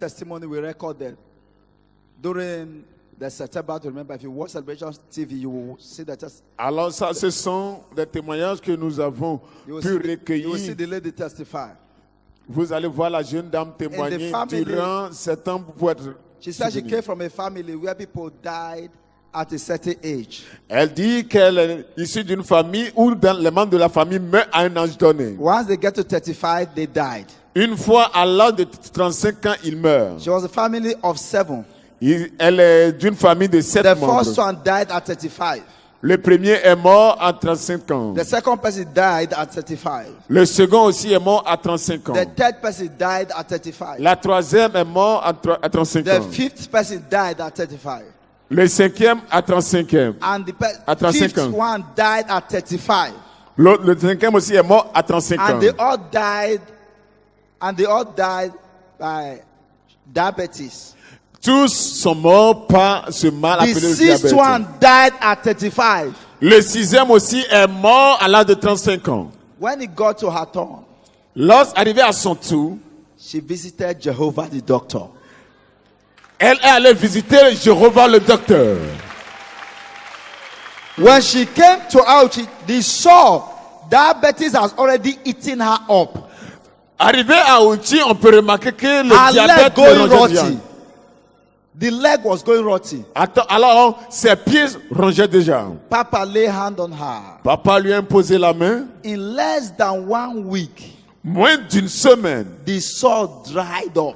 testimony we recorded during the September. Remember, if you watch Celebration TV, you will see that. Alors ça, ce sont des témoignages que nous avons pu You will recueillir. see the lady testify. Vous allez voir la jeune dame témoigner family, durant ce temps pour être She said she soutenue. came from a family where people died at a certain age. Elle dit qu'elle est issue d'une famille où les membres de la famille meurent à un âge donné. Once they get to 35, they died. Une fois à l'âge de 35 ans, il meurt. She was a family of 7. Elle est d'une famille de 7 The membres. first one died at 35. Le premier est mort à 35 ans. The second person died at 35. Le second aussi est mort à 35 ans. The third person died at 35. La troisième est mort à 35 The ans. fifth person died at 35. Le cinquième à 35 ans. And the À 35 fifth ans. one died at 35. Le cinquième aussi est mort à 35 ans. And they all died by diabetes. Tous sont morts par ce mal The appelé le sixth diabète. one died at 35. Le sixième aussi est mort à l'âge de 35 ans. When it got to her turn, Lorsqu'arrivé à son tour, she visited Jehovah the doctor. elle est allée visiter Jéhovah le docteur. When she came to out, they saw diabetes has already eaten her up. Arrivé à Outi, on peut remarquer que le Her leg diabète going le rongeait déjà. rotty. The leg was going rotty. Alors, ses pieds rongeaient déjà. Papa lay hand on her. Papa lui a imposé la main. In less than 1 week, Moins d'une semaine, the sore dried up.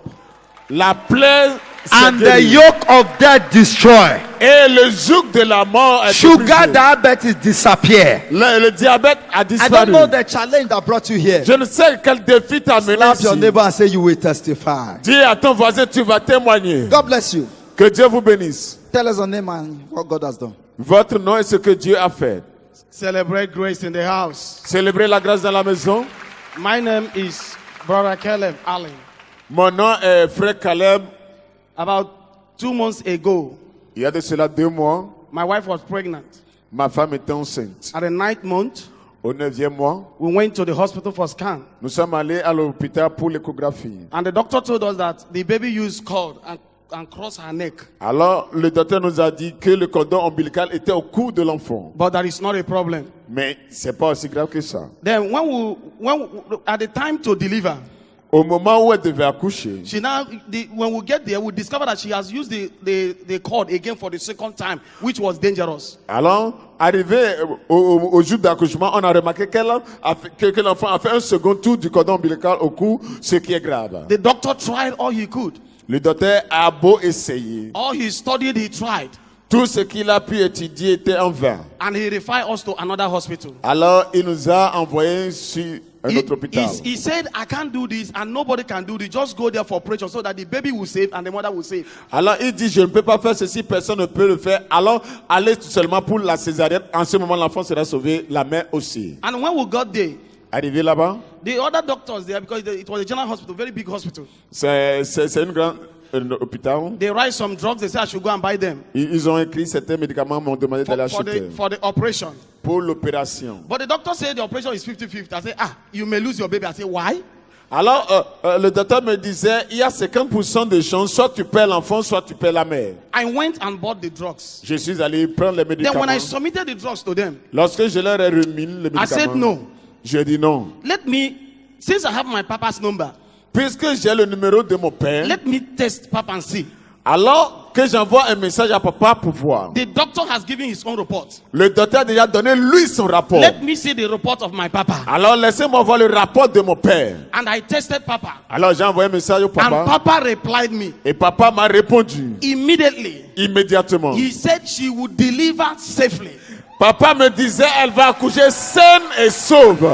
la plaie s'est And the guérie. yoke of death destroyed. Et le joug de la mort est Sugar brisé. diabetes disappear. Le diabète a I don't disparu. know the challenge that brought you here. Je ne sais quel défi t'a mené Slap your ici. neighbor and say you will testify. Dis à ton voisin, tu vas témoigner. God bless you. Que Dieu vous bénisse. Tell us your name and what God has done. Votre nom est ce que Dieu a fait. Celebrate grace in the house. Célébrez la grâce dans la maison. My name is Brother Caleb Allen. Mon nom est Frère Caleb. About 2 months ago, Il y a de cela 2 mois, my wife was pregnant. ma femme était enceinte. At the 9th month, Au 9e mois, we went to the hospital for scan. nous sommes allés à l'hôpital pour l'échographie. And the doctor told us that the baby used cord and crossed her neck. Alors, le docteur nous a dit que le cordon ombilical était au cou de l'enfant. But that is not a problem. Mais c'est pas aussi grave que ça. Then at the time to deliver, Au moment où elle devait accoucher, when we get there, we discover that she has used the cord again for the second time, which was dangerous. alors, arrivé au jour d'accouchement, on a remarqué que l'enfant a fait un second tour du cordon ombilical au cou, ce qui est grave. The doctor tried all he could. Le docteur a beau essayer. All he studied, he tried. Tout ce qu'il a pu étudier était en vain. And he referred us to another hospital. Alors, il nous a envoyés sur un autre hôpital. He said, I can't do this and nobody can do this. Just go there for operation so that the baby will save and the mother will save. Alors, il dit, je ne peux pas faire ceci, personne ne peut le faire. Alors, allez tout seulement pour la césarienne. En ce moment, l'enfant sera sauvé, la mère aussi. And when we got there, Arrivé là-bas, the other doctors there, because it was a general hospital, very big hospital, c'est une grande hôpital. they write some drugs, they say I should go and buy them Ils ont écrit certains médicaments, m'ont demandé d'aller acheter for the operation. pour l'opération. But the doctor said the operation is 50-50. I said, you may lose your baby. I said, why? Alors, le docteur me disait, il y a 50% de chances, soit tu perds l'enfant, soit tu perds la mère. I went and bought the drugs. Je suis allé prendre les Then médicaments. when I submitted the drugs to them, Lorsque je leur ai remis les médicaments, I said no. j'ai dit non. Since I have my papa's number, Puisque j'ai le numéro de mon père, let me test Papa and see. alors que j'envoie un message à papa pour voir. The doctor has given his own report. Le docteur a déjà donné lui son rapport. Let me see the report of my papa. Alors laissez-moi voir le rapport de mon père. And I tested Papa. Alors j'ai envoyé un message au And papa. Papa replied me. Et papa m'a répondu Immediately, immédiatement. he said she would deliver safely. Papa me disait, elle va accoucher saine et sauve.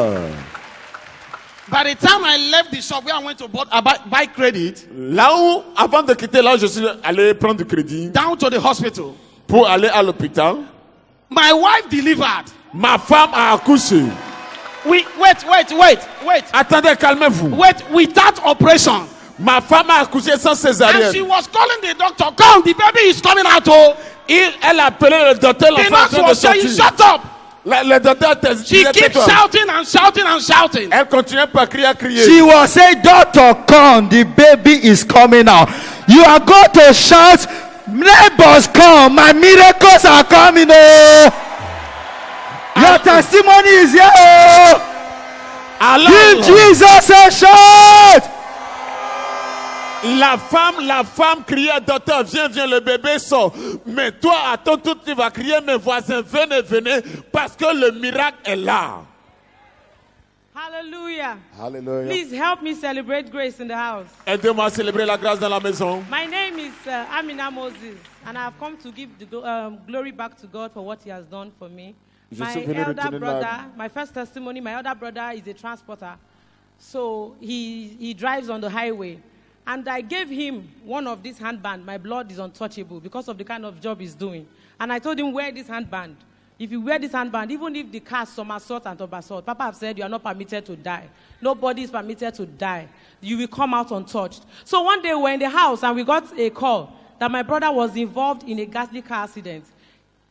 By the time I left the shop where I went to buy credit, Là où, avant de quitter là, je suis allé prendre du crédit down to the hospital, pour aller à l'hôpital. my wife delivered. Ma femme a accouché. Wait. Attendez, calmez-vous. Wait, without operation. Ma femme a accouché sans And she césarienne. was calling the doctor, come, the baby is coming out. Oh. Elle a appelé le docteur, The l'enfant est en nurse train de was saying, sortir. shut up. Le docteur She disait, keeps tais-toi. shouting and shouting and shouting. Elle continuait par crier, à crier. She was saying, "Doctor, come, the baby is coming out." You are going to shout, "Neighbors, come, my miracles are coming." Oh, your testimony is here. Oh, Alors, give Jesus a shout. la femme criait, docteur, viens, le bébé sort. Mais toi, à ton tour, tu vas crier, mes voisins, venez, parce que le miracle est là. Hallelujah. Alléluia. Please help me celebrate grace in the house. Aidez-moi à célébrer la grâce dans la maison. My name is Amina Moses, and I have come to give the glory back to God for what He has done for me. Je My suis venu elder retourner brother, my first testimony, my elder brother is a transporter. So he drives on the highway. And I gave him one of these handbands. My blood is untouchable because of the kind of job he's doing. And I told him, wear this handband. If you wear this handband, even if the car somersault and oversault, Papa have said you are not permitted to die. Nobody is permitted to die. You will come out untouched. So one day we were in the house and we got a call that my brother was involved in a ghastly car accident.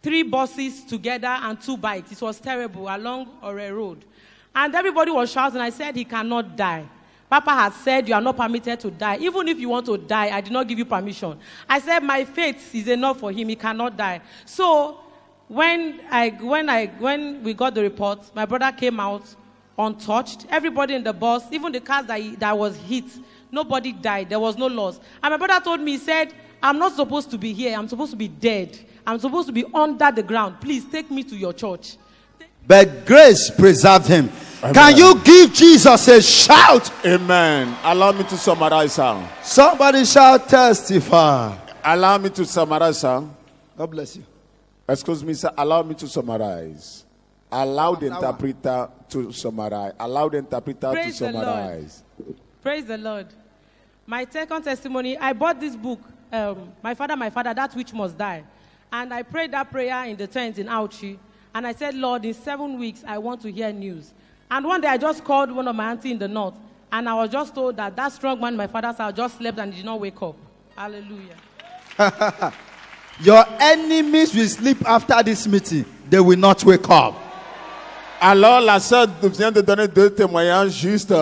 3 buses together and 2 bikes. It was terrible along Ore Road. And everybody was shouting. I said he cannot die. Papa has said you are not permitted to die. Even if you want to die, I did not give you permission. I said my faith is enough for him. He cannot die. So when we got the report, my brother came out untouched. Everybody in the bus, even the cars that was hit, nobody died. There was no loss. And my brother told me, he said, I'm not supposed to be here. I'm supposed to be dead. I'm supposed to be under the ground. Please take me to your church. But grace preserved him. Amen. Can you give Jesus a shout? Amen. Allow me to summarize ça. Somebody shout, testify. Allow me to summarize ça. God bless you. Excuse me, sir. Allow me to summarize. Allow the interpreter to summarize. Allow the interpreter Praise to the Lord. summarize. Praise the Lord. My second testimony, I bought this book, My Father, that which must die. And I prayed that prayer in the tent in Auchi. And I said, Lord, in 7 weeks, I want to hear news. And one day I just called one of my auntie in the north. And I was just told that strong man in my father's house just slept and did not wake up. Hallelujah. Your enemies will sleep after this meeting. They will not wake up. Alors, la sœur vient de donner 2 témoignages justes.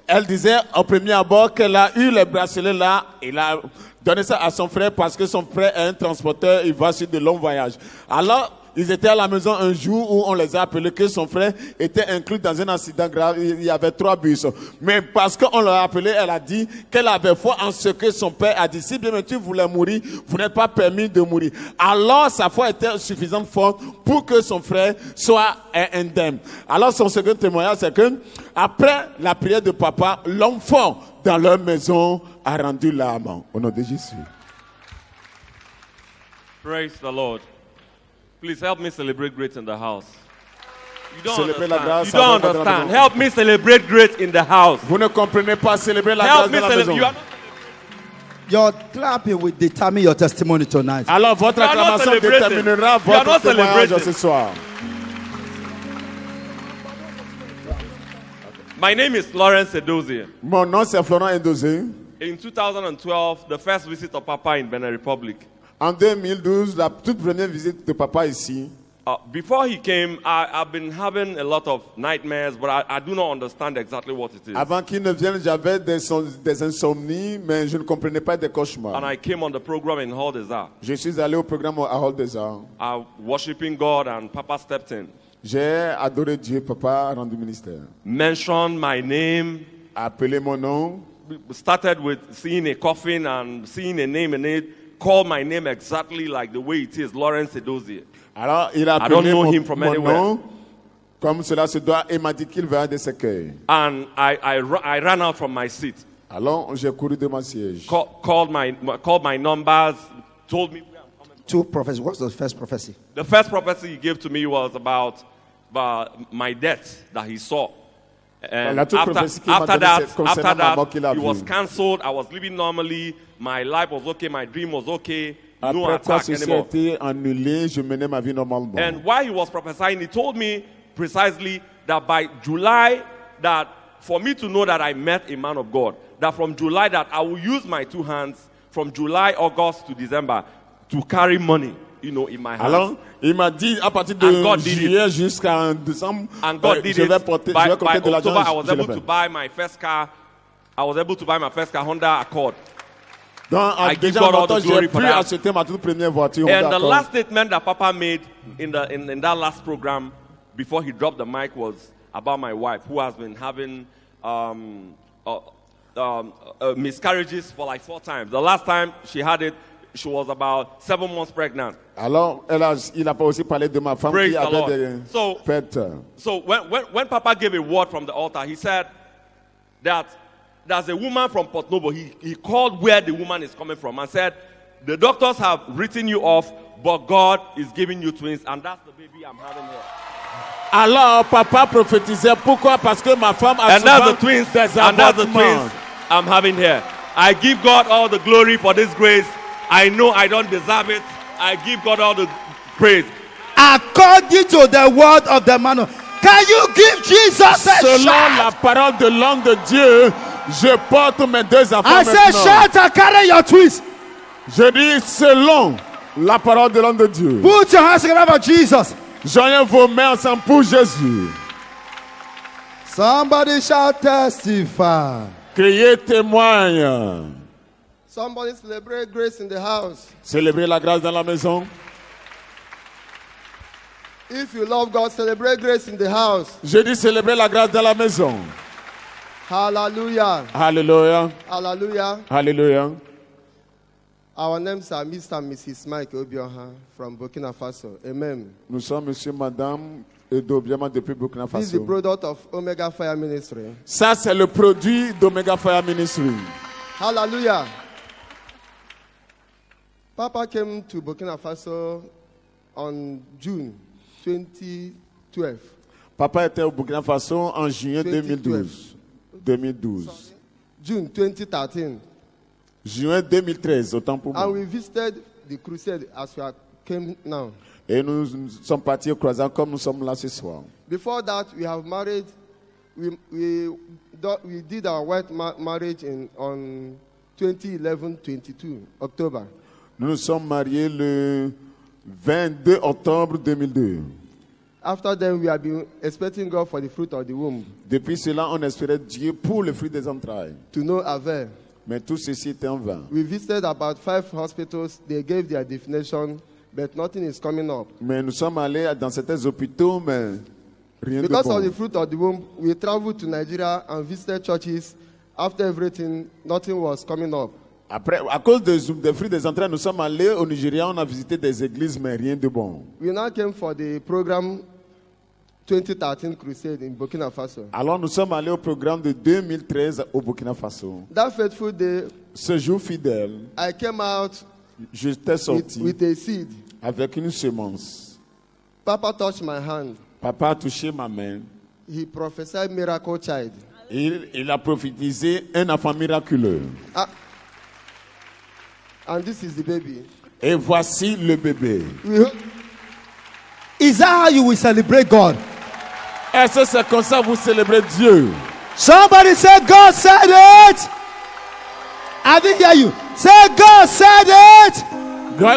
Elle disait au premier abord qu'elle a eu le bracelet là. Il a donné ça à son frère parce que son frère est un transporteur. Il va sur de longs voyages. Alors, ils étaient à la maison un jour où on les a appelés que son frère était inclus dans un accident grave. Il y avait 3 bus. Mais parce qu'on l'a appelé, elle a dit qu'elle avait foi en ce que son père a dit. Si bien tu voulais mourir, vous n'êtes pas permis de mourir. Alors sa foi était suffisamment forte pour que son frère soit indemne. Alors son second témoignage, c'est que après la prière de papa, l'enfant dans leur maison a rendu l'âme. Au nom de Jésus. Praise the Lord. Please help me celebrate great in the house. You don't Célébrer la understand. grâce You don't avant de rentrer understand. dans- Help me celebrate great in the house. Vous ne comprenez pas célébrer la Help grâce me dans la maison. celebrate. Your clapping will determine your testimony tonight. Alors votre You are not acclamation celebrating. déterminera You are votre not témoignage celebrating. ce soir. My name is Lawrence Edozie. Mon nom c'est Florent Endozé. In 2012, the first visit of Papa in Benin Republic. En 2012, la toute première visite de papa ici. Before he came, I've been having a lot of nightmares, but I do not understand exactly what it is. Avant qu'il ne vienne, j'avais des insomnies, mais je ne comprenais pas des cauchemars. And I came on the program in Haldeza, Je suis allé au programme à Hall des Arts. worshiping God, and Papa stepped in, J'ai adoré Dieu, papa a rendu ministère. mentioned my name, Appelé mon nom. started with seeing a coffin and seeing a name in it, called my name exactly like the way it is, Lawrence Edozie. Alors, il a I don't appelé know mon, him from mon anywhere. nom, comme cela se doit, et m'a dit qu'il verra de ses cœurs. And I ran out from my seat, Alors, j'ai couru de mon siège. called my numbers, told me. 2 prophecies. What's the first prophecy? The first prophecy he gave to me was about my death that he saw. And La toute prophétie qu'il m'a after donnée, that, c'est concernant ma mort qu'il a it was vue. cancelled. I was living normally. My life was okay. My dream was okay. No Après quoi, attack ceci a anymore. été annulé, je menais ma vie normalement. And while he was prophesying, he told me precisely that by July, that for me to know that I met a man of God, that from July that I will use my 2 hands from July, August to December to carry money, you know, in my hands. Alors, il m'a dit à partir de And God did juillet jusqu'à décembre, And God did je vais it. porter, By je vais compter de October, I l'argent. was je able le to fais. buy my first car. I was able to buy my first car, Honda Accord. Donc, I give déjà, God all maintenant, the glory j'ai for pu that. acheter ma toute première voiture. And Honda the Accord. last statement that Papa made in that last program before he dropped the mic was about my wife, who has been having miscarriages for like 4 times. The last time she had it, she was about 7 months pregnant. Alors, il a pas aussi parlé de ma femme Praise qui the avait Lord. des So- fêtes. So when Papa gave a word from the altar, he said that there's a woman from Port Noble. He called where the woman is coming from and said, the doctors have written you off, but God is giving you twins, and that's the baby I'm having here. Alors, papa prophétisait. Pourquoi? Parce que ma femme a And that's souvent the twins, des and that's the avortements. twins I'm having here. I give God all the glory for this grace. I know I don't deserve it. I give God all the praise. According to the word of the man. Can you give Jesus a Selon shout? la parole de l'homme de Dieu, je porte mes 2 enfants I say maintenant. shout and carry your twins. Je dis selon la parole de l'homme de Dieu. Put your hands together for Jesus. Joignez vos mains ensemble pour Jésus. Somebody shall testify. Criez témoigne. Somebody celebrate grace in the house. Célébrez la grâce dans la maison. If you love God, celebrate grace in the house. Je dis célébrer la grâce dans la maison. Hallelujah. Alléluia. Hallelujah. Alléluia. Our names are Mr. and Mrs. Mike Obioha from Burkina Faso. Amen. Nous sommes monsieur, madame Edo Biama depuis Burkina This is the Faso. product of Omega Fire Ministry. Ça, c'est le produit d'Omega Fire Ministry. Hallelujah. Papa came to Burkina Faso on June 2012. Papa était au Burkina Faso en juillet 2012. 2012. June 2013. Juin 2013, autant pour And moi. we visited the crusade as we came now. Et nous sommes partis au croisant comme nous sommes là ce soir. Before that, we have married. We did our white marriage on 2011-22 October. Nous nous sommes mariés le 22 octobre 2002. After then, we have been expecting God for the fruit of the womb Depuis cela, on espérait Dieu pour le fruit des entrailles. to no avail. Mais tout ceci était en vain. We visited about 5 hospitals. They gave their definition, but nothing is coming up. Mais nous sommes allés dans certains hôpitaux, mais rien de Because of the bon. fruit of the womb, we traveled to Nigeria and visited churches. After everything, nothing was coming up. Après, à cause des fruits des entrailles, nous sommes allés au Nigeria, on a visité des églises, mais rien de bon. We now came for the program 2013 crusade in Burkina Faso. Alors nous sommes allés au programme de 2013 au Burkina Faso. That faithful day, Ce jour fidèle, I came out j'étais sorti with a seed. avec une semence. Papa touched my hand. Papa a touché ma main. He prophesied miracle child. Il a prophétisé un enfant miraculeux. And this is the baby. Et voici le bébé. Is that how you will celebrate God? Est-ce que c'est comme ça que vous célébrez Dieu? Somebody say, God said it. I didn't hear you. Say, God said it.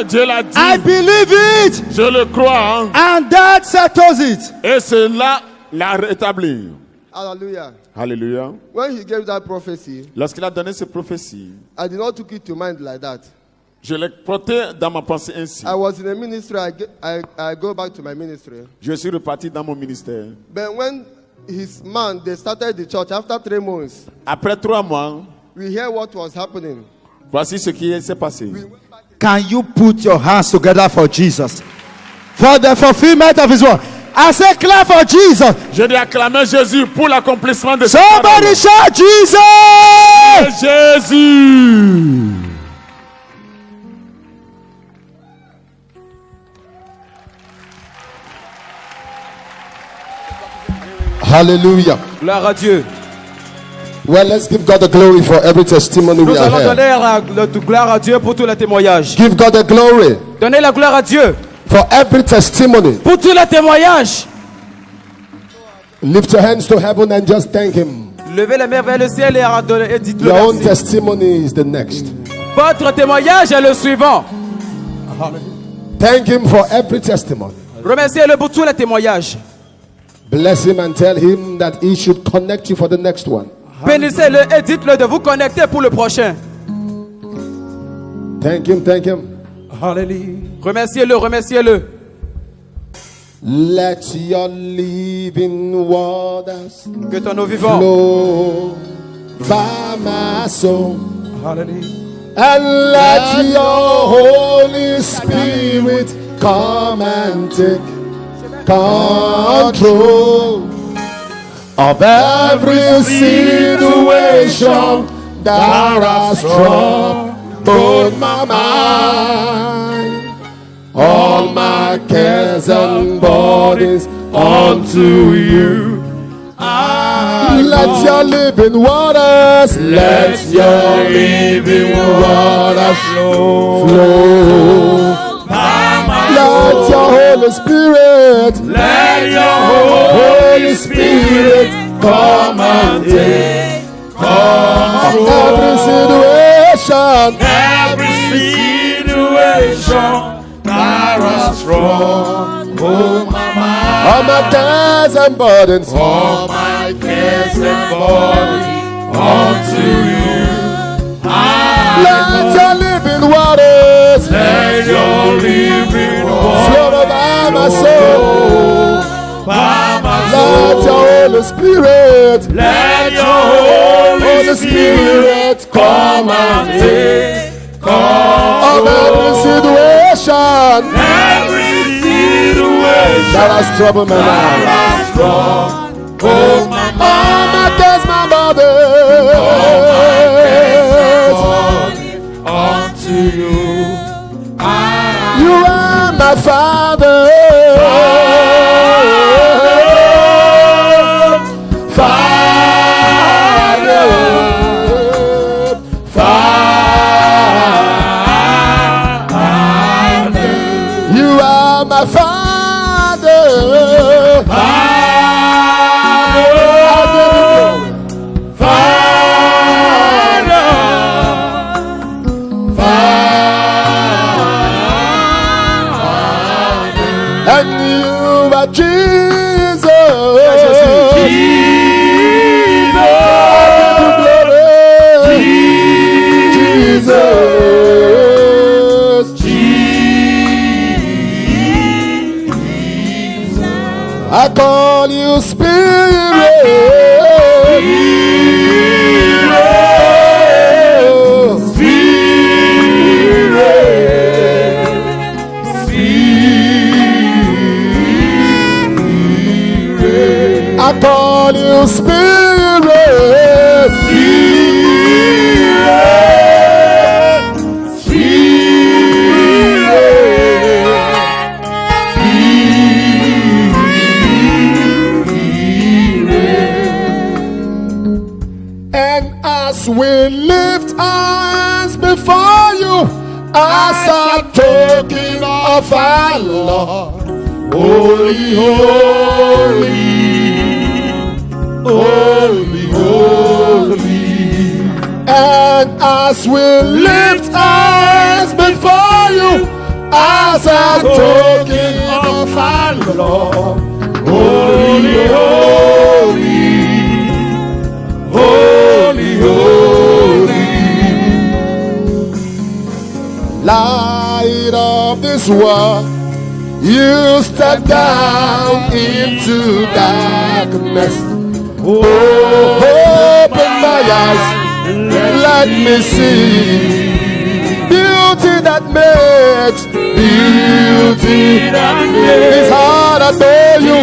Dieu l'a dit. I believe it. Je le crois. Hein? And that settles it. Et cela l'a rétabli. Hallelujah. Alléluia. When he gave that prophecy, Lorsqu'il a donné cette prophétie, I did not take it to mind like that. je l'ai porté dans ma pensée ainsi. I was in a ministry. I go back to my ministry. Je suis reparti dans mon ministère. But when his man, they started the church after 3 months, Après 3 mois, we hear what was happening. voici ce qui s'est passé. Can you put your hands together for Jesus? For the fulfillment of his word. I say clap for Jesus. Je dis acclamer Jésus pour l'accomplissement de Somebody shout Jesus. Jésus. Hallelujah. Gloire à Dieu. Well, let's give God the glory for every testimony we Nous allons are donner here. la gloire à Dieu pour tous les témoignages. Give God the glory Donnez la gloire à Dieu for every testimony. pour tous les témoignages. Lift your hands to heaven and just thank Him. Levez les mains vers le ciel et dites-le Your own merci. testimony is the next. Votre témoignage est le suivant. Thank him for every testimony. Remerciez-le pour tous les témoignages. Bless him and tell him that he should connect you for the next one. Bénissez-le et dites-le de vous connecter pour le prochain. Thank him, thank him. Remerciez-le, remerciez-le. Let your living waters Que ton eau vivante flow by my soul. And let your Holy Spirit come and take control of every situation that has troubled my mind. All my cares and burdens unto you. Let your living waters, let your living waters flow. Let your Holy Spirit, let your Holy Spirit come and take control of every situation that has troubled my mind. All my cares and burdens, all my cares and burdens unto you. Let your living waters, let your living waters flow by my soul. Let your Holy Spirit, let your Holy Spirit come and take control of every situation that has troubled my mind. All my cares, my burdens unto you. You are my Father. You are my Father. And you are Jesus. I call you Spirit. Spirit. I call you Spirit. As we lift hands before you, as a token of our Lord, holy, holy, holy, holy. And as we lift hands before you, as a token of our Lord, holy, holy, holy, holy. Light of this world, you step down into darkness. Open my eyes, let me see beauty that makes, beauty that makes. It's hard to know you.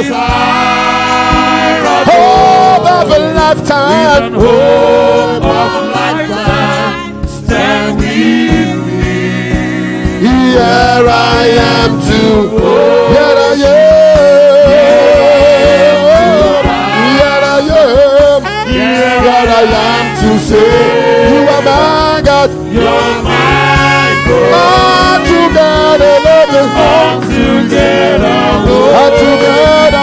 Hope of a lifetime, hope of a lifetime, stand with me. Here I am to, here I am, here I am, here I am to say, you are my God, you're my God. All together, love you, all together, all together,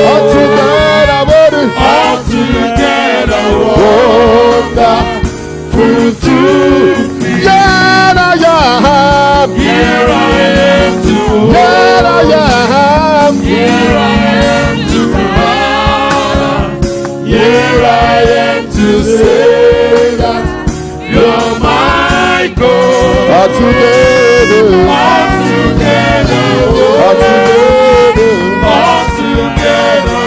all together, all together, wonderful to me. Yeah, say that you're my God. All together, all together, all together,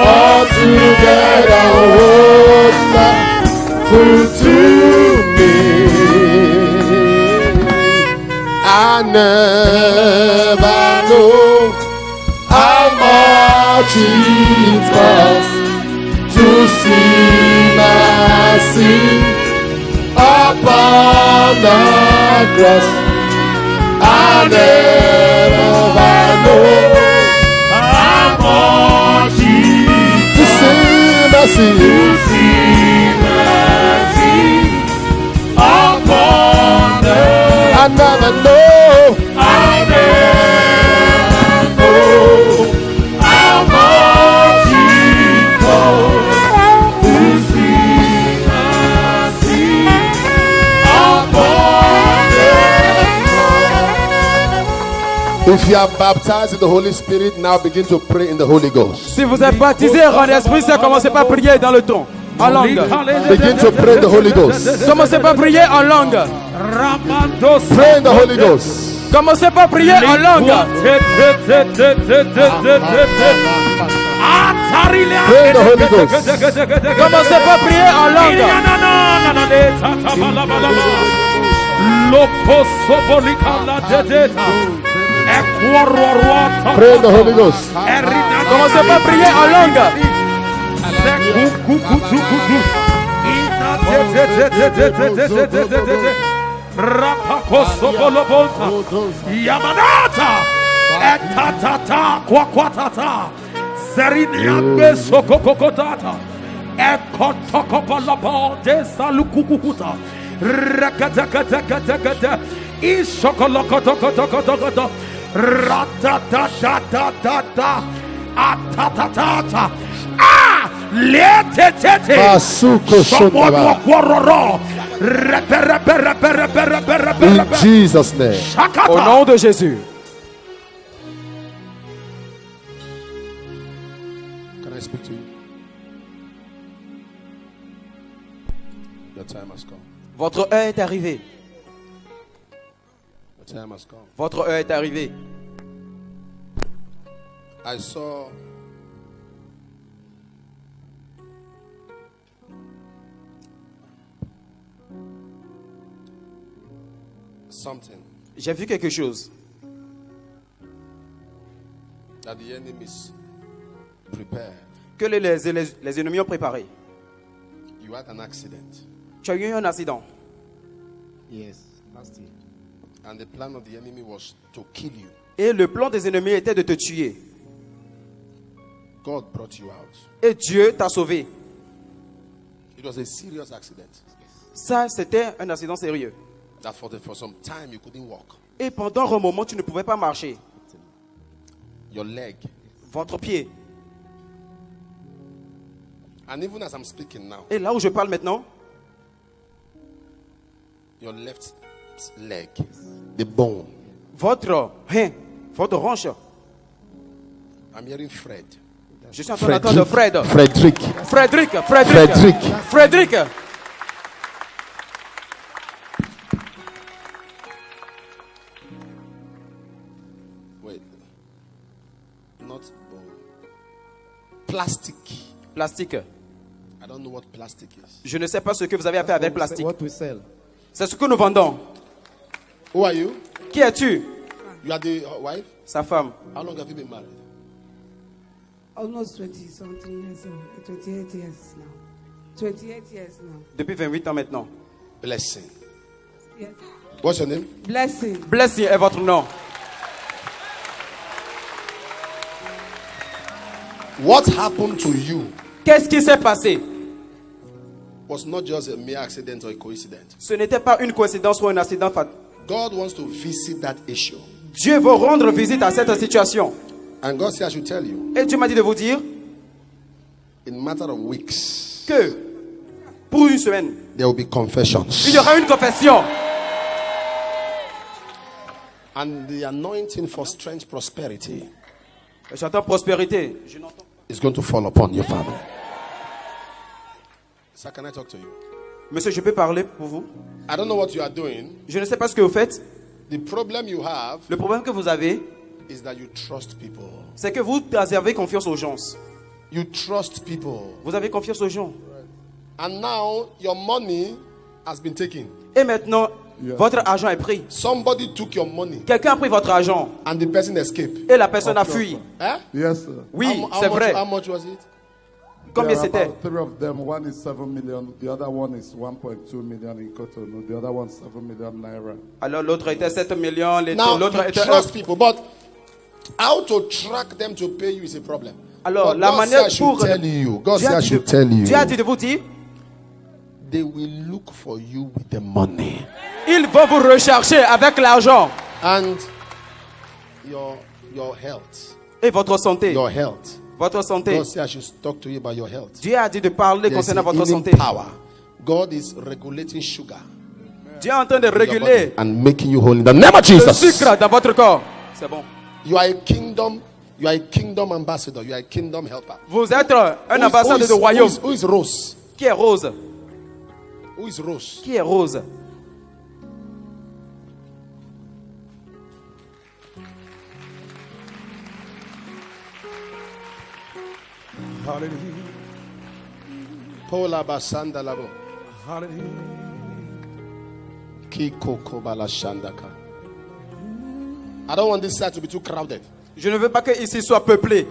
all together, wonderful to me. I never know how much it costs to see my sin upon the cross. I never know how much it costs to see my sin upon the cross. I never know. I never know how much it costs to see my sin upon the cross. If you are baptized in the Holy Spirit, now begin to pray in the Holy Ghost. Si vous êtes baptisé en l'Esprit Saint, commencez pas à prier dans le ton, en langue. Begin to pray in the Holy Ghost. Commencez pas à prier en langue. Pray in the Holy Ghost. Commencez pas à prier en langue. Pray in the Holy Ghost. Commencez pas à prier en langue. Pray in the Holy Ghost. Commencez pas à prier en langue. Yamanata etatata kwakwatata seriniambe sokokokotata ekotokopalabo desalukukukuta rakatakatakata ishokolokotokotokotokoto ratatatatata atatata letetete somokwakwaroro. In Jesus' name. Au nom de Jésus. Can I speak to you? Your time has come. Votre heure est arrivée. Your time has come. Votre heure est arrivée. I saw something J'ai vu quelque chose that the enemies prepared. que les ennemis ont préparé. You had an accident. Tu as eu un accident. Yes, last year. And the plan of the enemy was to kill you. Et le plan des ennemis était de te tuer. God brought you out. Et Dieu t'a sauvé. It was a serious accident. Ça, c'était un accident sérieux. That for some time you couldn't walk. Et pendant un moment, tu ne pouvais pas marcher. Your leg. Votre pied. And even as I'm speaking now, Et là où je parle maintenant, your left leg, the bone. votre hanche. I'm hearing Fred. Je suis en train d'entendre Fred. Frederick. Wait. Not bone. Plastic. Plastique. I don't know what plastic is. Je ne sais pas ce que vous avez à faire avec plastique. What we sell. C'est ce que nous vendons. Who are you? Qui es-tu? You are the wife? Sa femme. How long have you been married? Almost 20-something years old. 28 years now. 28 years now. Depuis 28 ans maintenant. Blessing. Yes. What's your name? Blessing. Blessing est votre nom. What happened to you Qu'est-ce qui s'est passé? was not just a mere accident or a coincidence. Ce n'était pas une coïncidence ou un accident. God wants to visit that issue. Dieu veut rendre visite à cette situation. And God said I should tell you, Et Dieu m'a dit de vous dire in a matter of weeks, que pour une semaine, there will be confessions. il y aura une confession. And the anointing for strange prosperity J'entends prospérité. Je n'entends is going to fall upon your family. Sir, can I talk to you? Monsieur, je peux parler pour vous? I don't know what you are doing. Je ne sais pas ce que vous faites. The problem you have Le problème que vous avez, is that you trust people. c'est que vous avez confiance aux gens. You trust people. Vous avez confiance aux gens. And now your money has been taken. Et maintenant, votre argent est pris. Somebody took your money. Quelqu'un a pris votre argent. And the person escaped. Et la personne a fui. Eh? Yes, sir. Oui, c'est vrai. How much was it? Combien c'était? Three of them. One is 7 million. The other one is 1.2 million in Cotonou. The other one 7 million naira. Alors l'autre était 7 millions. Now L'autre you était trust people, but how to track them to pay you is a problem. Alors But la God manière said I should pour tell you. God Dieu said a I dit should de- tell you. Dieu a dit de vous dire, They will look for you with the money. ils vont vous rechercher avec l'argent And your health. et votre santé. Your health. Votre santé. God said I should talk to you about your health. Dieu a dit de parler There's concernant a votre healing santé. power. God is regulating sugar Dieu est en train de in your body réguler and making you whole in the name of le Jesus. sucre dans votre corps. C'est bon. You are a kingdom. You are a kingdom ambassador. You are a kingdom helper. Vous êtes un Who is- ambassadeur de royaume. Who is Rose? Qui est rose? Who is Rose? Qui est rose? Paula Basanda Labo. Kiko Kobala Shandaka. I don't want this side to be too crowded. Je ne veux pas que ici soit peuplé.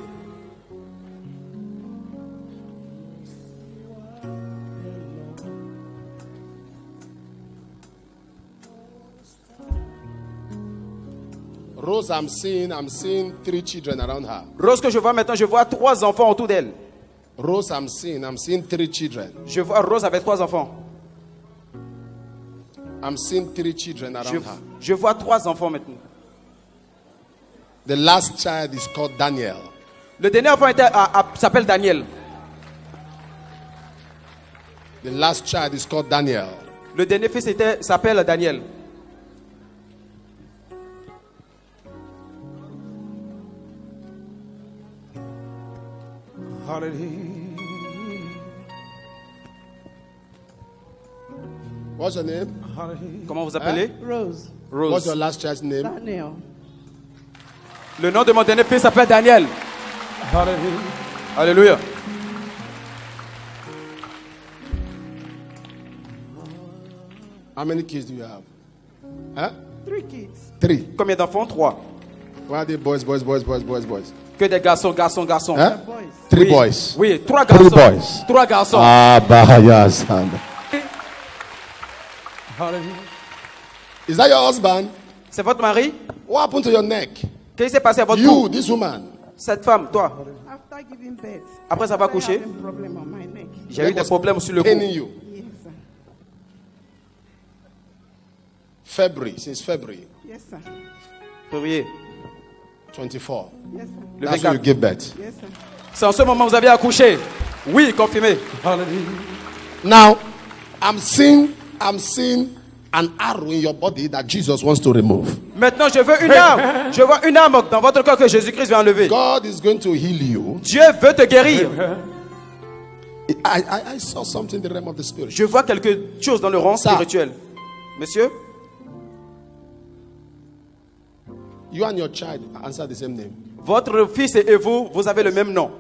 Rose, I'm seeing 3 children around her. Rose que je vois maintenant, je vois 3 enfants autour d'elle. Rose, I'm seeing 3 children. Je vois Rose avec 3 enfants. I'm seeing 3 children around her. Je vois 3 enfants maintenant. The last child is called Daniel. Le dernier enfant s'appelle Daniel. The last child is called Daniel. Le dernier fils s'appelle Daniel. What's your name? Comment vous appelez? Rose. Rose. What's your last child's name? Daniel. Le nom de mon dernier fils s'appelle Daniel. Alléluia. How many kids do you have? Huh? 3 kids. 3. Combien d'enfants? 3. Why are they boys? Que des garçons. Huh? Boys. 3 Oui. boys. Oui, 3 3 garçons. boys. 3 garçons. Ah, Bahaya Sanda. Is that your husband? C'est votre mari? What happened to your neck? Qu'est-ce qui s'est passé à votre You, cou? this woman. Cette femme, toi. After giving birth, Après avoir I couché, have a problem on my neck. j'ai eu des problèmes sur le cou. Paining you. Yes, sir. Since February Yes, sir. Février. 24. Yes, sir. Le That's when you 24. give birth. Yes, sir. C'est en ce moment que vous avez accouché. Oui, confirmé. Now, I'm seeing an arrow in your body that Jesus wants to remove. Maintenant, je veux une arme. Je vois une arme dans votre corps que Jésus-Christ va enlever. God is going to heal you. Dieu veut te guérir. I saw something in the realm of the spirit. Je vois quelque chose dans le rang Ça. spirituel. Monsieur, You and your child answer the same name. votre fils et vous, vous avez le même nom.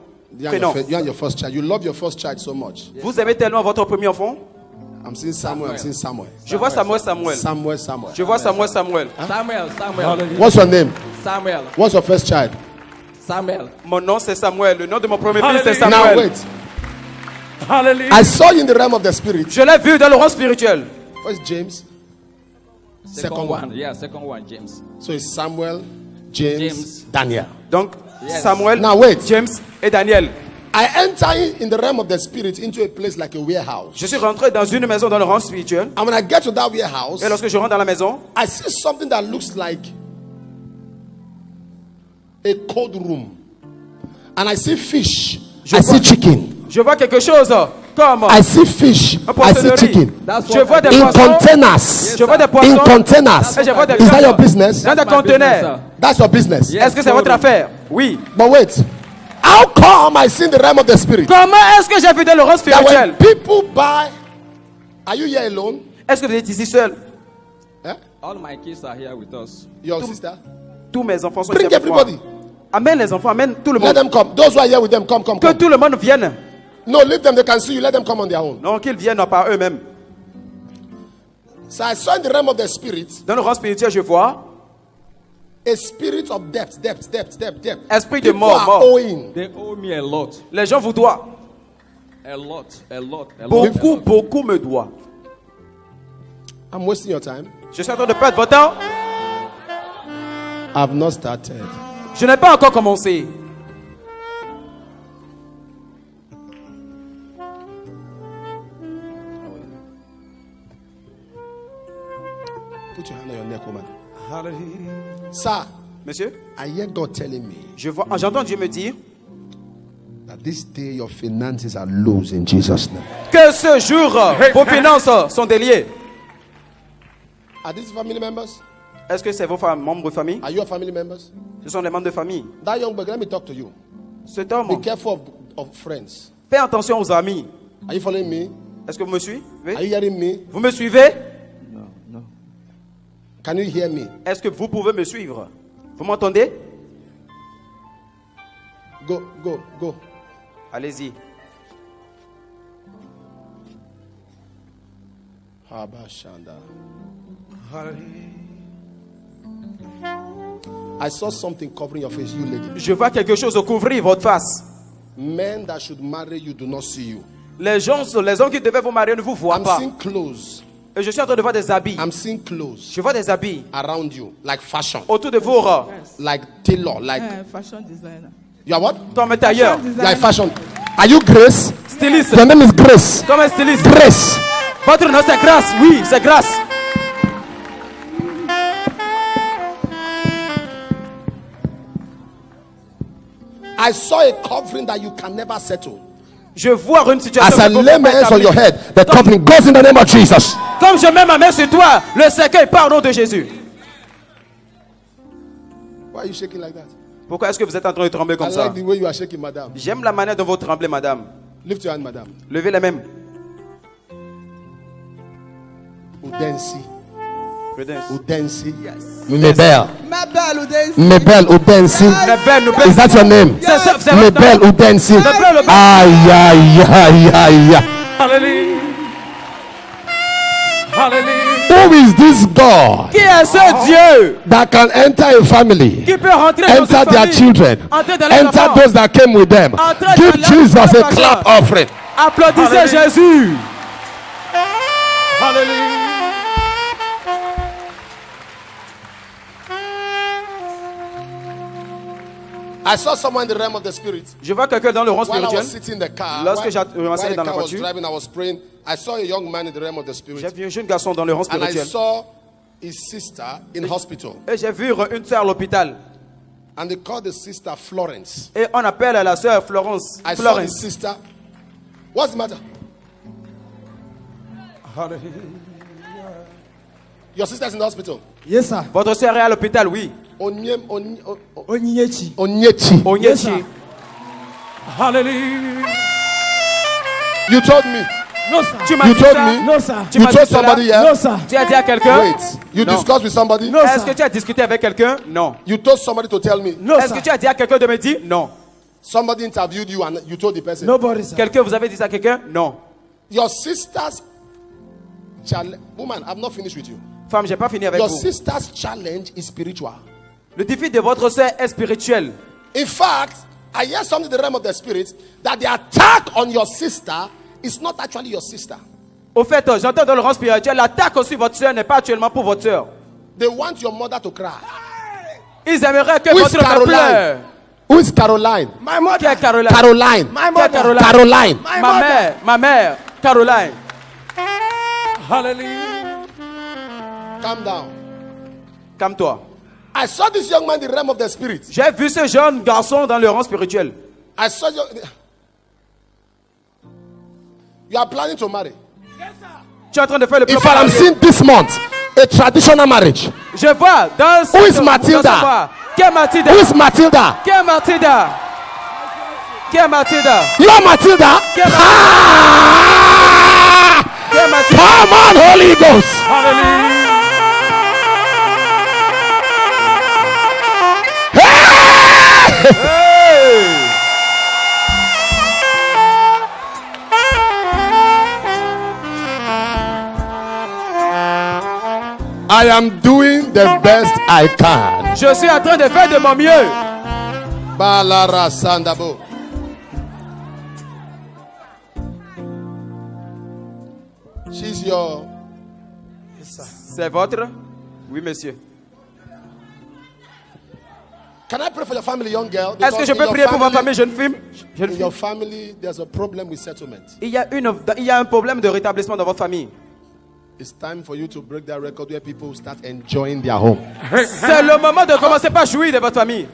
Prénom. You and your first child. You love your first child so much. Vous aimez tellement votre premier enfant. I'm seeing Samuel. I'm seeing Samuel. Je vois Samuel. Samuel. Je vois Samuel. Samuel. What's your name? Samuel. What's your first child? Samuel. Mon nom c'est Samuel. Le nom de mon premier fils c'est Hallelujah. Now Samuel. wait. Hallelujah. I saw you in the realm of the spirit. Je l'ai vu dans le rang spirituel. What's James? Second one. Yeah, second one, James. So it's Samuel, James. Daniel. Donc Yes. Samuel, Now wait. James et Daniel. I enter in the realm of the spirit into a place like a warehouse. Je suis rentré dans une maison dans le rang spirituel. And when I get to that warehouse, Et lorsque je rentre dans la maison, I see something that looks like a cold room. And I see fish. I see chicken. je vois quelque chose comme I see fish. un I see poissonnerie. chicken. Je vois des In poissons. containers. Je vois des In poissons. containers. Et je vois des Is that your viandes business? dans des conteneurs. That's your business. Est-ce que c'est votre affaire? Oui. But wait. How come I see in the realm of the spirit? Comment est-ce que j'ai vu dans le rang That spirituel? when people buy, are you here alone? Est-ce que vous êtes ici seul? Eh? All my kids are here with us. Your sister? Tous mes enfants sont Bring ici avec moi. everybody. Amène les enfants, amène tout le Let monde. them come. Those who are here with them, come. Que tout le monde vienne. No, leave them. They can see you. Let them come on their own. Non, qu'ils viennent par eux-mêmes. So I saw in the realm of the spirit Dans le rang spirituel, je vois a spirit of depth. esprit de People mort, are mort. owing. They owe me a lot. Les gens vous doivent. A lot. Beaucoup me doivent. I'm wasting your time. Je suis en train de perdre votre temps. I've not started. Je n'ai pas encore commencé. Put your hand on your neck, woman. Sir, Monsieur, I hear God telling me j'entends Dieu me dire that this day your finances are loose in Jesus' name. que ce jour, vos finances sont déliées. Are these family members? Est-ce que c'est vos membres de famille? Are you family members? Ce sont les membres de famille. That young boy, let me talk to you. Cet homme, Be careful of friends. fais attention aux amis. Are you following me? Est-ce que vous me suivez? Are you hearing me? Vous me suivez? Can you hear me? Est-ce que vous pouvez me suivre? Vous m'entendez? Go. Allez-y. I saw something covering your face, you lady. Je vois quelque chose couvrir votre face. Men that should marry you do not see you. Les hommes qui devaient vous marier ne vous voient I'm pas. seeing clothes. Et je suis en train de voir des habits. I'm seeing clothes. Je vois des habits around you, like fashion. Autour de vous. Like tailor, like. Fashion designer. You are what? Comme un tailleur. Like fashion. Are you Grace? Styliste. Your name is Grace. Comme un styliste. Grace. Votre nom c'est Grâce. Oui, c'est Grâce. I saw a covering that you can never settle. Je vois une situation. As I lay my hands on your head, the covering goes in the name of Jesus. Comme je mets ma main sur toi, le cercueil part au nom de Jésus. Why are you shaking like that? Pourquoi est-ce que vous êtes en train de trembler comme I ça? like the way you are shaking, madam. J'aime la manière dont vous tremblez, madame. Lift your hand, madam. Levez les mains. Udensi. Yes. Mabel. Mabel Udensi. Is that your name? C'est Mabel Udensi. Hallelujah. Hallelujah. Who is this God Qui est ce Dieu that can enter a family, qui peut rentrer dans enter sa their famille, children, entrer dans les enter enfants, those that came with them? entrer Give dans Jesus les a enfants. clap offering. Applaudissez Jésus. Hallelujah. I saw someone in the realm of the spirit. Je vois quelqu'un dans le rang While I spirituel. was sitting in the car, Lorsque while j'avançais the dans la car was voiture, driving, I was praying. I saw a young man in the realm of the j'ai spirit, vu un jeune garçon dans le rang and I spirituel. saw his sister in hospital, Et j'ai vu une sœur à l'hôpital. and they called the sister Florence. Et on appelle la sœur Florence. I saw Florence. his sister. What's the matter? Your sister's in the hospital. Yes, sir. Votre sœur est à l'hôpital, oui. Onyechi. Onyechi. Onyechi. Hallelujah. You told me. No, sir. Tu m'as You dit told ça? me. No, sir. Tu You m'as dit told cela? somebody here. No, sir. Tu as dit à quelqu'un? Wait. You Non. discussed with somebody? No, Est-ce sir. que tu as discuté avec quelqu'un? Non. You told somebody to tell me. No, Est-ce sir. que tu as dit à quelqu'un de me dire? Non. Somebody interviewed you and you told the person. Nobody, sir. Quelqu'un vous avez dit ça à quelqu'un? Non. Your sister's challenge. Woman, I've not finished with you. Femme, j'ai pas fini avec Your vous. sister's challenge is spiritual. Le défi de votre sœur est spirituel. In fact, I hear something in the realm of the spirit that the attack on your sister is not actually your sister. Au fait, j'entends dans le rang spirituel, l'attaque aussi votre sœur n'est pas actuellement pour votre sœur. They want your mother to cry. Ils aimeraient que Who is votre mère Caroline? pleure. Who is Caroline? My mother. Qui est Caroline? Caroline. My Qui est mother. Caroline? Caroline. My Ma mother. mère, Caroline. Hallelujah. Calm down. Calme-toi. I saw this young man in the realm of the spirit. J'ai vu ce jeune garçon dans le rang spirituel. I saw you. You are planning to marry. Tu es en train de faire le plan. In fact, I'm seeing this month a traditional marriage. Je vois dans ce Who is Matilda? Qui est Matilda? Who is Matilda? Qui est Matilda? Qui est Mathilda? You are Matilda? Qui est Mathilda? Ah! Qui est Mathilda? Come on, Holy Ghost. I am doing the best I can. Je suis en train de faire de mon mieux. Balara Sandabo. She's your. C'est votre? Oui, monsieur. Can I pray for your family, young girl? Est-ce que je peux prier pour votre famille, jeune fille? In your family, there's a problem with settlement. Il y a un problème de rétablissement dans votre famille. It's time for you to break that record where people start enjoying their home. C'est le moment de commencer par jouir de votre famille.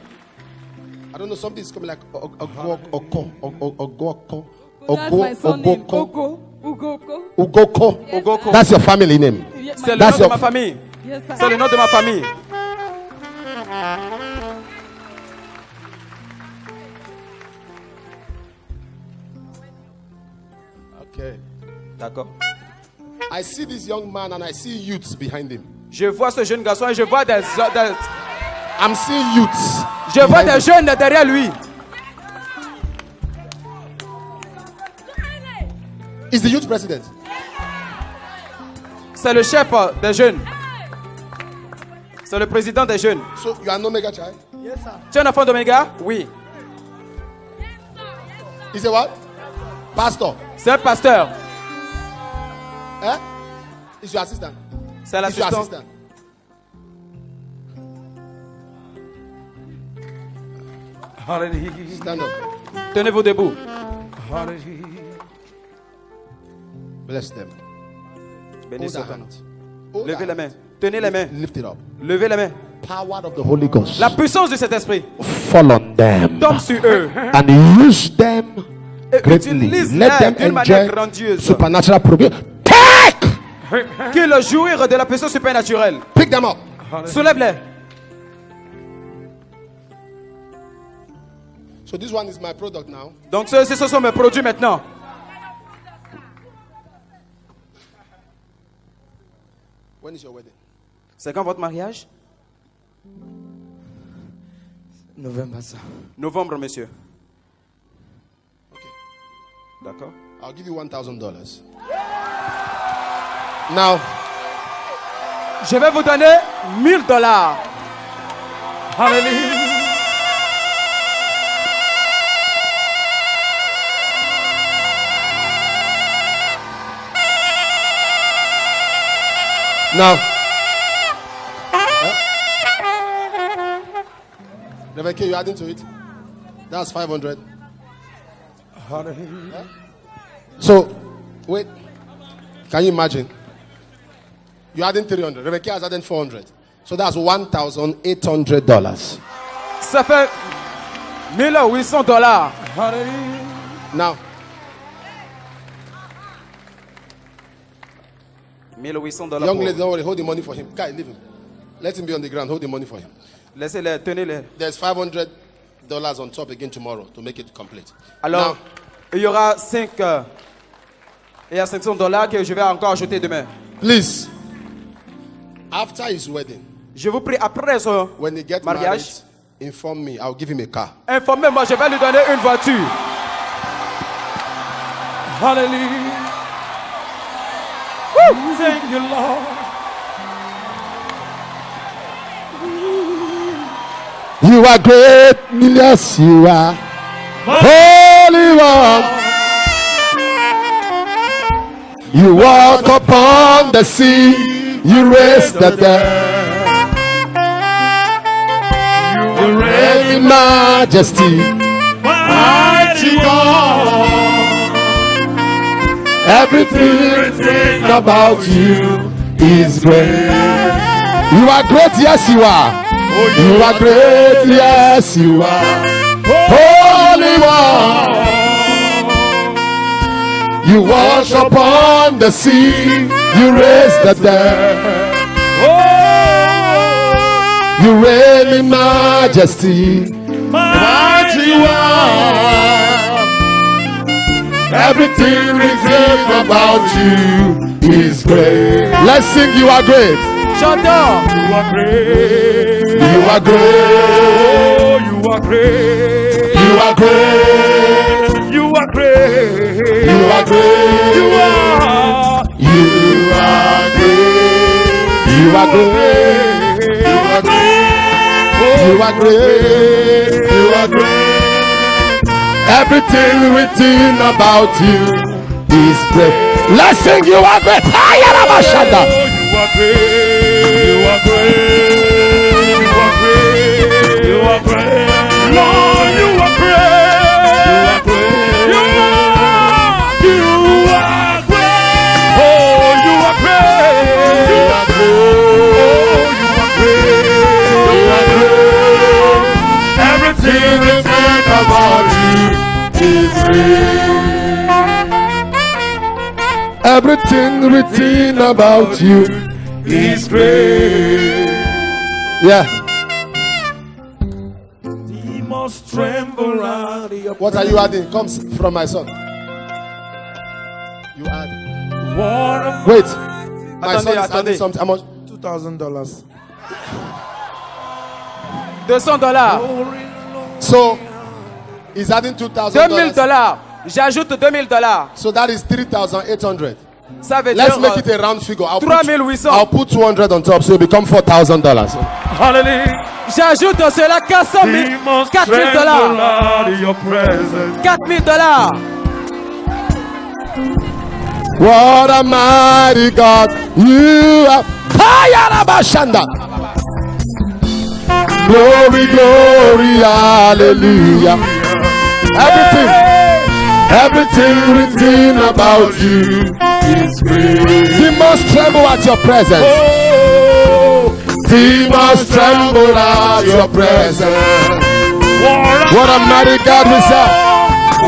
I don't know, something is coming like Ogoko. Ugoko. That's your family name. C'est le nom de ma famille. C'est le nom de ma famille. Okay. D'accord. I see this young man and I see youths behind him. Je vois ce jeune garçon et je vois des I'm seeing youths. Je vois des jeunes derrière lui. Is the youth president? C'est le chef des jeunes. C'est le président des jeunes. So you are no mega child? Yes, sir. Tu es un enfant d'Omega? Oui. Is it what? Pastor. C'est un pasteur. Eh? Is your assistant? C'est Is your l'assistant. assistant? Stand up. Tenez-vous debout. Bless them. Bénissez Hold ta the main. hand. Levez les mains. Tenez les mains. Lift it up. Levez les mains. Power of the Holy Ghost. La puissance de cet esprit Fall on them tombe sur eux. and use them Et greatly. utilise-les Let them d'une manière enjoy grandiose. supernatural provision. Take! Qu'ils jouirent de la puissance supernaturelle. Pick them up. Soulève-les. So this one is my product now. Donc ce sont mes produits maintenant. When is your wedding? C'est quand votre mariage? Novembre, ça. Novembre, monsieur. Okay. D'accord. I'll give you $1,000. Now, Je vais vous donner $1000. Alléluia. now. Rebecca, you adding to it? That's 500. So, wait. Can you imagine? You're adding 300. Rebecca has added 400. So that's $1,800. Ça fait $1,800. Now, $1,800. young lady, don't worry. Hold the money for him. Guy, leave him. Let him be on the ground. Hold the money for him. Laissez-les, tenez-les. There's $500 on top again tomorrow to make it complete. Alors, il y aura 5 il y a $500 que je vais encore ajouter demain. Please, after his wedding, Je vous prie, après son when he gets mariage, married, inform me. I'll give him a car. informez-moi, je vais lui donner une voiture. Alléluia. Thank you, Lord. You are great, yes, you are Holy One. You walk upon the sea, you raise the dead. You reign in majesty, mighty God. Everything about you is great. You are great, yes, you are. You are great, yes, you are Holy One. You wash upon the sea, you raise the dead. You reign in majesty, mighty one. Everything written about you is great. Let's sing, you are great. J'entends. You are great. You are great. You are great. You are great. You are great. You are great. You are. You are great. You are great. You are great. You are great. You are great. Everything written about you is great. Let's sing, you are great. You are great. You are great. You are great. You are great. Lord, you are great. You are great. You are great. Oh, you are great. You are great. Oh, you are great. Everything written about you is great. Everything written about you is great. Yeah. Demons tremble at your What are you adding? Comes from my son. You add. Wait. My son is adding something. How much? $2,000. $200. So he's adding $2,000. $2,000. J'ajoute $2,000. So that is 3,800. Ça veut Let's dire make it a round figure. I'll 3,800. I'll put 200 on top, so it become $4,000. Hallelujah. J'ajoute à cela $4,000. $4,000. What a mighty God you are. Hayarabashanda. Glory, glory, hallelujah. Everything written about you is great. Demons tremble at your presence. Oh, demons tremble at your presence. What a mighty God we serve.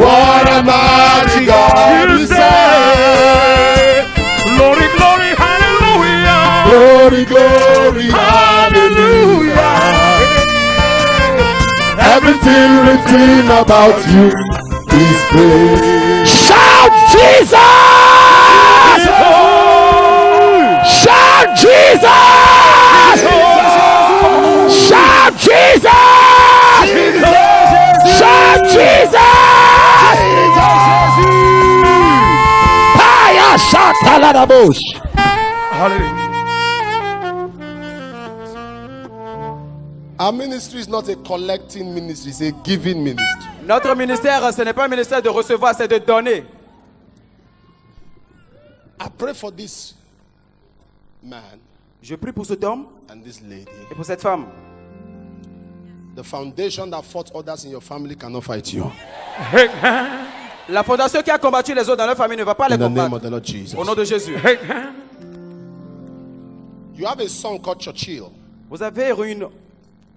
What a mighty God we serve. Glory, glory, hallelujah. Glory, glory, hallelujah. Everything written about you is great. Shout Jesus! Shout Jesus! Shout Jesus! Shout Jesus! Paya shatalarabosh. Hallelujah. Our ministry is not a collecting ministry, it's a giving ministry. Notre ministère, ce n'est pas un ministère de recevoir, c'est de donner. I pray for this man. Je prie pour cet homme and this lady. Et pour cette femme. The foundation that fought others in your family cannot fight you. La fondation qui a combattu les autres dans leur famille ne va pas les In the name combattre. of the Lord Jesus. Au nom de Jésus. You have a son called Churchill. Vous avez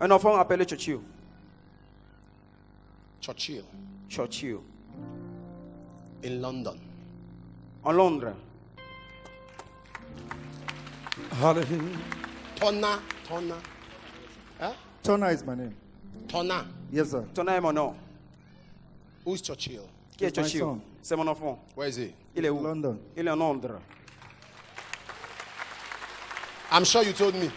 un enfant appelé Churchill. Churchill. In London. En Londres. Tona. Huh? Tona is my name. Tona. Yes, sir. Tona est mon nom. Who is Churchill? Qui est Churchill? C'est mon enfant. Where is he? Il est où? London. Il est en Londres. I'm sure you told me.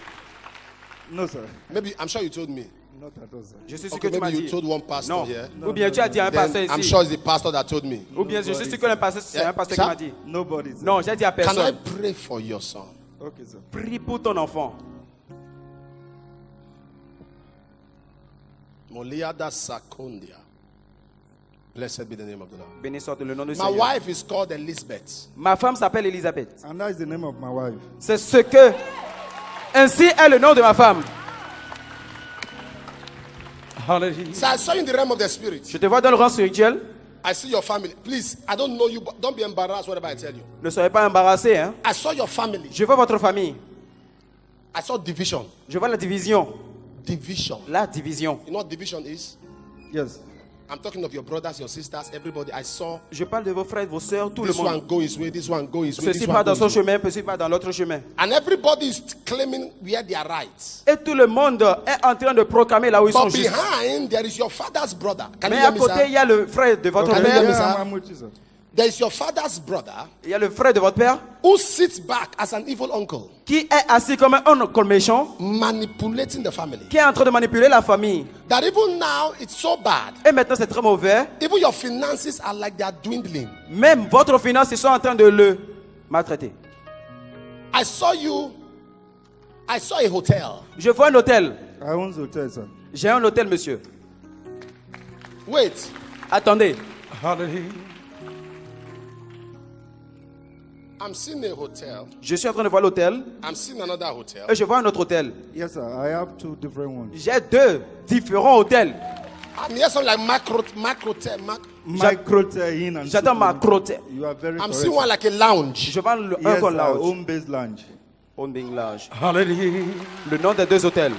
No, sir. Maybe I'm sure you told me. Not at all, sir. Je suis sûr Okay, que tu m'as maybe you dit. told one pastor Non. here. Ou bien tu as dit à un pasteur ici. I'm sure it's the pastor that told me. Ou bien je suis sûr que le pasteur, c'est un pasteur qui m'a dit. Nobody, sir. Non, j'ai dit à Can I personne. pray for your son? Okay, sir. Prie pour ton enfant. Moliada Sakondia. Blessed be the name of the Lord. Béni soit le nom de My Seigneur. wife is called Elizabeth. Ma femme s'appelle Elisabeth. And that is the name of my wife. C'est ce que. Ainsi est le nom de ma femme. So I saw you in the realm of the spirit. Je te vois dans le rang spirituel. I see your family. Please, I don't know you, but don't be embarrassed whatever I tell you. Ne soyez pas embarrassés. Hein? I saw your family. Je vois votre famille. I saw division. Je vois la division. Division. La division. You know what division is? Yes. I'm talking of your brothers, your sisters, everybody. I saw. Je parle de vos frères, vos sœurs, tout le This one monde. go his way, this one go his way. Ceci This part one dans go son his way. chemin, ceci part dans l'autre chemin. And everybody is claiming where they are right. Et tout le monde est en train de proclamer là où ils sont But justes. behind there is your father's brother. Can Mais you hear à me, côté, sir? il y a le frère de votre Okay, père. yeah, I'm with you, sir. There is your father's brother. Il y a le frère de votre père. Who sits back as an evil uncle. Qui est assis comme un oncle méchant. Manipulating the family. Qui est en train de manipuler la famille. That even now it's so bad. Et maintenant c'est très mauvais. Even your finances are like they are dwindling. Même votre finance, ils sont en train de le maltraiter. I saw a hotel. Je vois un hôtel. I own the hotel, sir. J'ai un hôtel, monsieur. Wait. Attendez. I'm seeing a hotel. Je suis en train de voir l'hôtel. I'm seeing another hotel. Et je vois un autre hôtel. Yes, sir. I have 2 different ones. J'ai 2 différents hôtels. I'm here something like macro. J'attends macrotel. You are very I'm seeing one like a lounge. Je vois un Yes, lounge. home-based lounge. Home-based lounge. Le nom des 2 hôtels.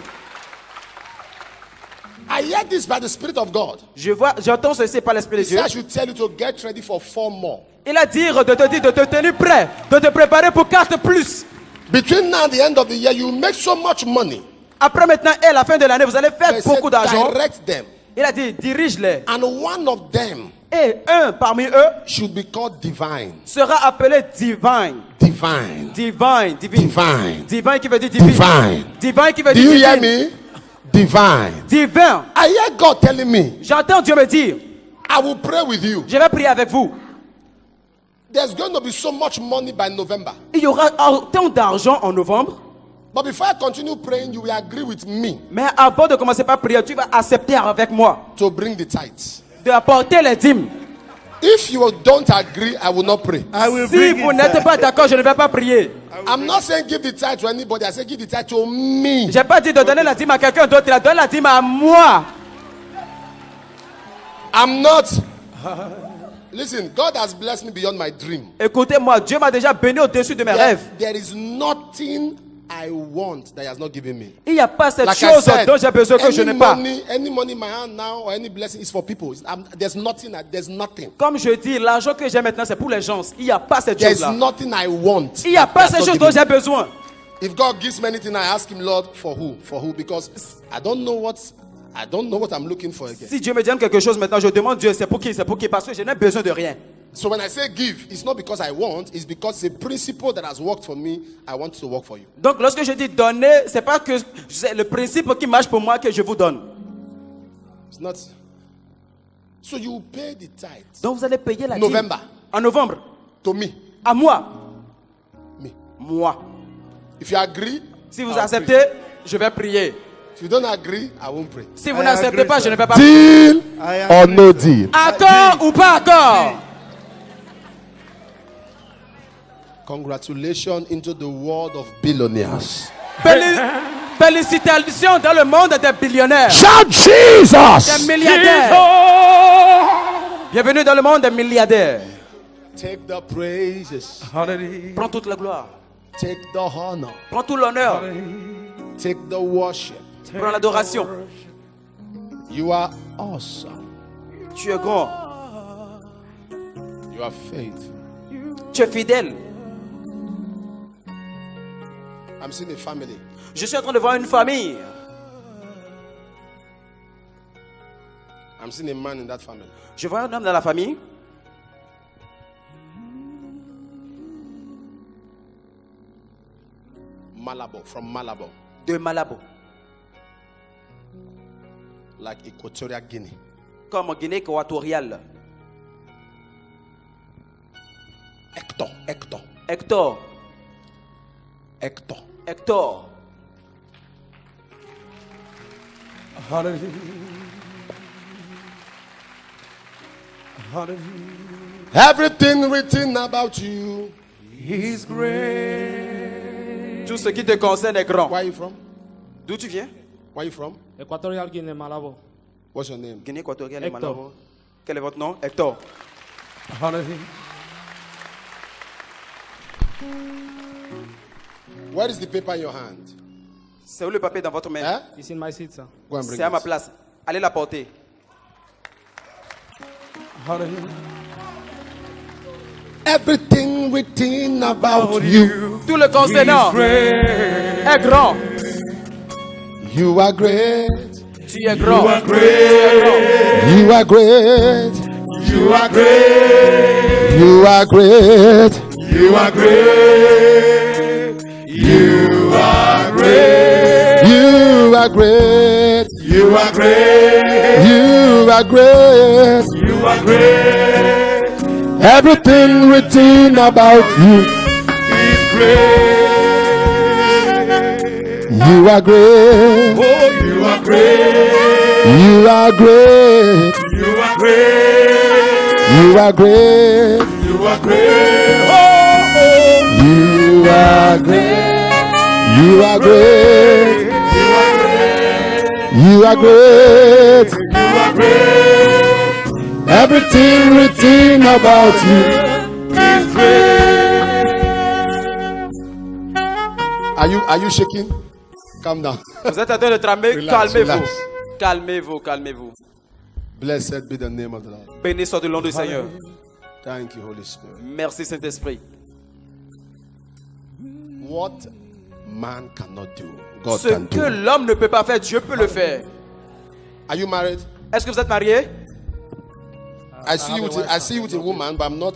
I hear this by the Spirit of God. J'entends ceci par l'Esprit de He Dieu. said I should tell you to get ready for 4 more. Il a dit de te tenir prêt, de te préparer pour 4 plus. Between now and the end of the year, you make so much money. Après maintenant et la fin de l'année, vous allez faire beaucoup d'argent. Direct them. Il a dit dirige-les. And one of them et un parmi eux should be called divine. Sera appelé divine. Divine. Divine. Divine. Divine qui veut dire divine. Divine. Divine qui veut Do dire you divine. hear me? Divine. Divin. I hear God telling me. J'entends Dieu me dire. I will pray with you. Je vais prier avec vous. There's going to be so much money by November. Il y aura autant d'argent en novembre. But before I continue praying, you will agree with me. Mais avant de commencer par prier, tu vas accepter avec moi. To bring the tithes. De apporter les dîmes. If you don't agree, I will not pray. Si vous n'êtes pas d'accord, je ne vais pas prier. I'm not saying give the tithe to anybody. I say give the tithe to me. J'ai pas dit de donner la dîme à quelqu'un d'autre. Il a donné la dîme à moi. I'm not. Listen, God has blessed me beyond my dream. Écoutez-moi, Dieu m'a déjà béni au-dessus de mes rêves. There is nothing I want that he has not given me. Il n'y a pas cette chose dont j'ai besoin que je n'ai pas. Any money in my hand now or any blessing is for people. There's nothing. There's nothing. Comme je dis, l'argent que j'ai maintenant c'est pour les gens. Il n'y a pas cette chose-là. There's nothing I want. Il n'y a pas cette chose dont j'ai besoin. If God gives me anything, I ask him, Lord, for who? For who? Because I don't know what I'm looking for again. Si Dieu me donne quelque chose maintenant, je demande Dieu, c'est pour qui? C'est pour qui? Parce que je n'ai besoin de rien. So when I say give, it's not because I want, it's because the principle that has worked for me, I want to work for you. Donc lorsque je dis donner, c'est pas que c'est le principe qui marche pour moi que je vous donne. It's not. So you pay the tithe. Donc vous allez payer la November. dîme. En novembre. To me. À moi. Me. Moi. If you agree, si vous acceptez, je vais prier. If you don't agree, I won't pray. Si vous n'acceptez pas, je ne vais pas prier. Deal or no deal? Accord ou pas accord? Congratulations into the world of billionaires. Félicitations dans le monde des billionnaires. Shout Jesus! Des milliardaires. Bienvenue dans le monde des milliardaires. Take the praises. Prends toute la gloire. Take the honor. Prends tout l'honneur. Take the worship. Prends l'adoration. You are awesome. Tu es grand. You are faithful. Tu es fidèle. I'm seeing a family. Je suis en train de voir une famille. I'm seeing a man in that family. Je vois un homme dans la famille. Malabo, from Malabo. De Malabo. Like Equatorial Guinea. Comme Guinée équatoriale. Hector. Hector. Everything written about you is great. Tout ce qui te concerne est grand. Where are you from? D'où tu viens? Where are you from? Equatorial Guinea, Malabo. What's your name? Guinée équatoriale, Hector. Malabo. Quel est votre nom? Hector. Where is the paper in your hand? C'est où le papier dans votre main? Hein? It's in my seat, sir. Go and bring C'est à ma it. place. Allez la porter. Everything written about you. Tout le concernant est grand. You are great. Tu es grand. You are great. You are great. You are great. You are great. You are great. You are great. You are great. You are great. You are great. Everything written about you is great. You are great. Oh, you are great. You are great. You are great. You are great. You are great. Oh, you are great. You are great. You are great. You are great. Everything written about you is great. Are you shaking? Calm down. Vous êtes en train de trembler? Relax, Calmez-vous. relax. Calmez-vous, calmez-vous. Blessed be the name of the Lord. Béni soit le nom du Seigneur. Thank you, Holy Spirit. Merci Saint-Esprit. What man cannot do, God Ce can que do. l'homme ne peut pas faire, Dieu peut le faire. Are you married? Est-ce que vous êtes marié? I see you with a woman, but I'm not